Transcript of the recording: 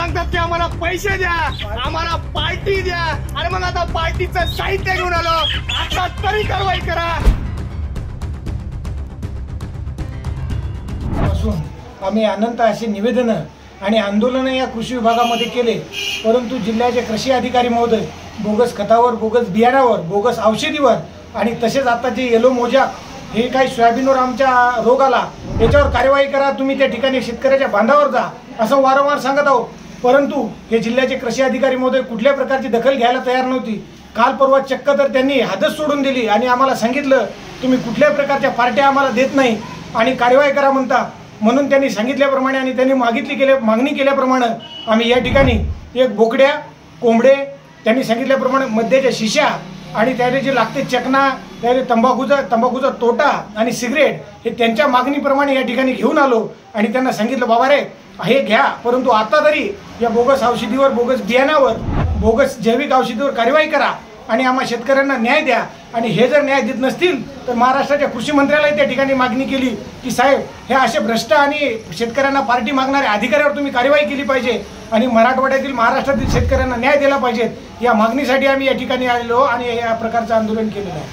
सांगतात की आम्हाला पैसे द्या, आम्हाला पार्टी द्या, आणि मग आता पार्टीचं साहित्य घेऊन आलो, आता तरी कारवाई करा। आम्ही अनंत असे निवेदन आणि आंदोलन या कृषी विभागामध्ये केले, परंतु जिल्ह्याचे कृषी अधिकारी महोदय बोगस खतावर, बोगस बियाणावर, बोगस औषधीवर आणि तसेच आता जे येलो मोजा हे काही सोयाबीनवर आमच्या रोग आला याच्यावर कार्यवाही करा, तुम्ही त्या ठिकाणी शेतकऱ्याच्या बांधावर जा असं वारंवार सांगत आहोत। परंतु हे जिल्ह्याचे कृषी अधिकारी महोदय कुठल्या प्रकारची दखल घ्यायला तयार नव्हती। काल परवा चक्क तर त्यांनी हदच सोडून दिली आणि आम्हाला सांगितलं तुम्ही कुठल्या प्रकारच्या पार्ट्या आम्हाला देत नाही आणि कार्यवाही करा म्हणता। म्हणून त्यांनी सांगितल्याप्रमाणे आणि त्यांनी मागणी केल्याप्रमाणे आम्ही या ठिकाणी एक बोकड्या, कोंबडे, त्यांनी सांगितल्याप्रमाणे मद्याच्या शिश्या आणि त्याने जे लागते चकना, त्याने तंबाखूचा तोटा आणि सिगरेट हे त्यांच्या मागणीप्रमाणे या ठिकाणी घेऊन आलो आणि त्यांना सांगितलं बाबा रे हे घ्या, परंतु आता तरी या बोगस औषधीवर, बोगस बियाणावर, बोगस जैविक औषधीवर कार्यवाही करा आणि आम्हा शेतकऱ्यांना न्याय द्या। आणि हे जर न्याय देत नसतील तर महाराष्ट्राच्या कृषी मंत्र्यालाही त्या ठिकाणी मागणी केली की साहेब हे असे भ्रष्ट आणि शेतकऱ्यांना पार्टी मागणाऱ्या अधिकाऱ्यावर तुम्ही कार्यवाही केली पाहिजे आणि मराठवाड्यातील, महाराष्ट्रातील शेतकऱ्यांना न्याय दिला पाहिजे। या मागणीसाठी आम्ही या ठिकाणी आलेलो आणि या प्रकारचं आंदोलन केलेलं आहे।